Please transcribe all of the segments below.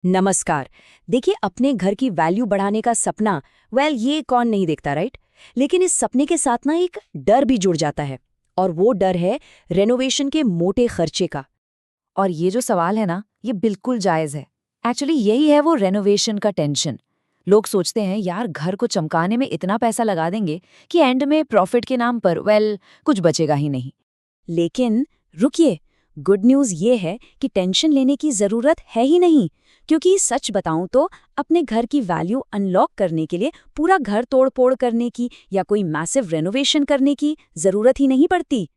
नमस्कार। देखिए, अपने घर की वैल्यू बढ़ाने का सपना, ये कौन नहीं देखता, राइट? लेकिन इस सपने के साथ ना एक डर भी जुड़ जाता है, और वो डर है रेनोवेशन के मोटे खर्चे का। और ये जो सवाल है ना, ये बिल्कुल जायज़ है। एक्चुअली यही है वो रेनोवेशन का टेंशन। लोग सोचते हैं यार घर को चमकाने में इतना पैसा लगा देंगे कि एंड में प्रॉफिट के नाम पर कुछ बचेगा ही नहीं। लेकिन रुकिए, गुड न्यूज़ ये है कि टेंशन लेने की ज़रूरत है ही नहीं, क्योंकि सच बताऊं तो अपने घर की वैल्यू अनलॉक करने के लिए पूरा घर तोड़-फोड़ करने की या कोई मैसिव रेनोवेशन करने की ज़रूरत ही नहीं पड़ती।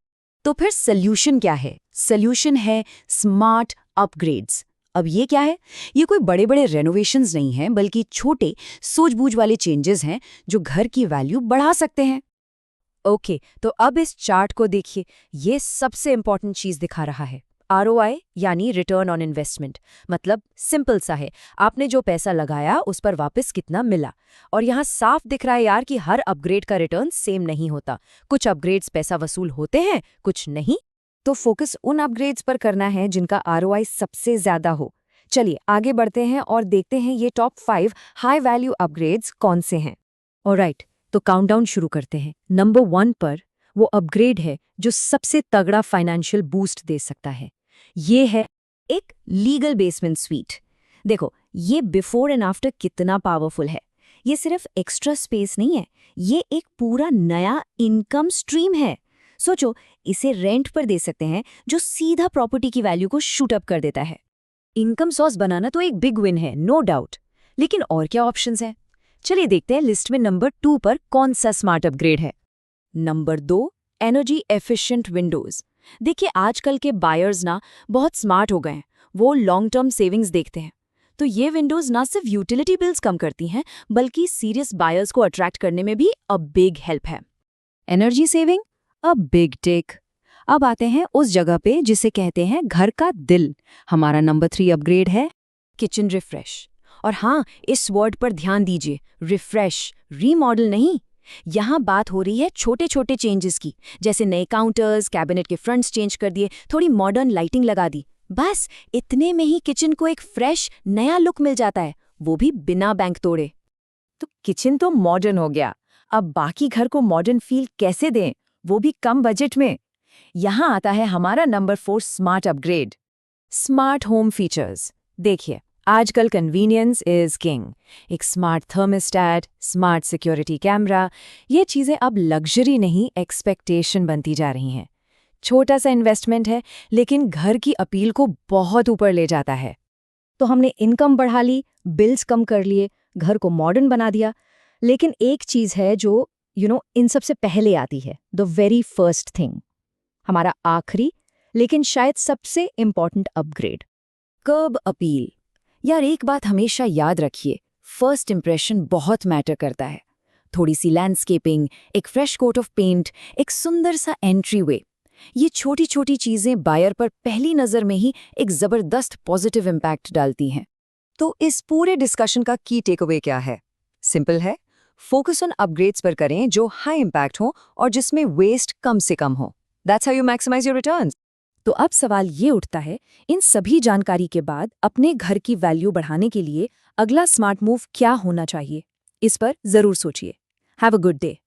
तो फिर सॉल्यूशन क्या है? सॉल्यूशन है स्मार्ट अपग्रेड्स। अब ये क्या है? ये कोई बड़े बड़े रेनोवेशंस नहीं हैं, बल्कि छोटे सूझबूझ वाले चेंजेस हैं जो घर की वैल्यू बढ़ा सकते हैं। ओके, तो अब इस चार्ट को देखिए। ये सबसे इंपॉर्टेंट चीज दिखा रहा है, आरओआई यानी रिटर्न ऑन इन्वेस्टमेंट। मतलब सिंपल सा है, आपने जो पैसा लगाया उस पर वापस कितना मिला। और यहाँ साफ दिख रहा है यार कि हर अपग्रेड का रिटर्न सेम नहीं होता। कुछ अपग्रेड्स पैसा वसूल होते हैं, कुछ नहीं। तो फोकस उन अपग्रेड्स पर करना है जिनका आरओआई सबसे ज्यादा हो। चलिए आगे बढ़ते हैं और देखते हैं ये टॉप 5 हाई वैल्यू अपग्रेड्स कौन से हैं। ऑलराइट, तो काउंटडाउन शुरू करते हैं। नंबर 1 पर वो अपग्रेड है जो सबसे तगड़ा फाइनेंशियल बूस्ट दे सकता है। ये है एक लीगल बेसमेंट स्वीट। देखो, ये बिफोर एंड आफ्टर कितना पावरफुल है। ये सिर्फ एक्स्ट्रा स्पेस नहीं है, ये एक पूरा नया इनकम स्ट्रीम है। सोचो, इसे रेंट पर दे सकते हैं जो सीधा प्रॉपर्टी की वैल्यू को शूट अप कर देता है। इनकम सोर्स बनाना तो एक बिग विन है, नो डाउट। लेकिन और क्या ऑप्शंस हैं? चलिए देखते हैं लिस्ट में नंबर 2 पर कौन सा स्मार्ट अपग्रेड है। Number 2, energy efficient Windows. देखिए, आजकल के बायर्स ना बहुत स्मार्ट हो गए हैं। वो लॉन्ग टर्म सेविंग्स देखते हैं। तो ये विंडोज ना सिर्फ यूटिलिटी बिल्स कम करती हैं, बल्कि सीरियस बायर्स को अट्रैक्ट करने में भी अ बिग हेल्प है। Energy saving, a big tech. अब आते हैं उस जगह पे जिसे कहते हैं घर का दिल। हमारा नंबर 3 अपग्रेड है किचन रिफ्रेश। और हाँ, इस वर्ड पर ध्यान दीजिए, रिफ्रेश, रीमॉडल नहीं। यहाँ बात हो रही है छोटे छोटे चेंजेस की, जैसे नए काउंटर्स, कैबिनेट के फ्रंट्स चेंज कर दिए, थोड़ी मॉडर्न लाइटिंग लगा दी। बस इतने में ही किचन को एक फ्रेश नया लुक मिल जाता है, वो भी बिना बैंक तोड़े। तो किचन तो मॉडर्न हो गया, अब बाकी घर को मॉडर्न फील कैसे दें, वो भी कम बजट में। यहाँ आता है हमारा number 4 smart upgrade, smart home features. देखिए, आजकल कन्वीनियंस इज किंग। एक smart thermostat, smart security camera, ये चीज़ें अब लग्जरी नहीं, एक्सपेक्टेशन बनती जा रही हैं। छोटा सा इन्वेस्टमेंट है, लेकिन घर की अपील को बहुत ऊपर ले जाता है। तो हमने इनकम बढ़ा ली, बिल्स कम कर लिए, घर को मॉडर्न बना दिया। लेकिन एक चीज़ है जो इन सबसे पहले आती है, द वेरी फर्स्ट थिंग, हमारा आखिरी लेकिन शायद सबसे इम्पॉर्टेंट अपग्रेड, कर्ब अपील। यार एक बात हमेशा याद रखिए, फर्स्ट इंप्रेशन बहुत मैटर करता है। थोड़ी सी लैंडस्केपिंग, एक फ्रेश कोट ऑफ पेंट, एक सुंदर सा एंट्री वे, ये छोटी छोटी चीजें बायर पर पहली नजर में ही एक जबरदस्त पॉजिटिव इम्पैक्ट डालती हैं। तो इस पूरे डिस्कशन का की टेकअवे क्या है? सिंपल है, फोकस ऑन अपग्रेड्स पर करें जो हाई इम्पैक्ट हो और जिसमें वेस्ट कम से कम हो। That's how you maximise your returns. तो अब सवाल ये उठता है, इन सभी जानकारी के बाद अपने घर की वैल्यू बढ़ाने के लिए अगला स्मार्ट मूव क्या होना चाहिए? इस पर जरूर सोचिए। Have a good day.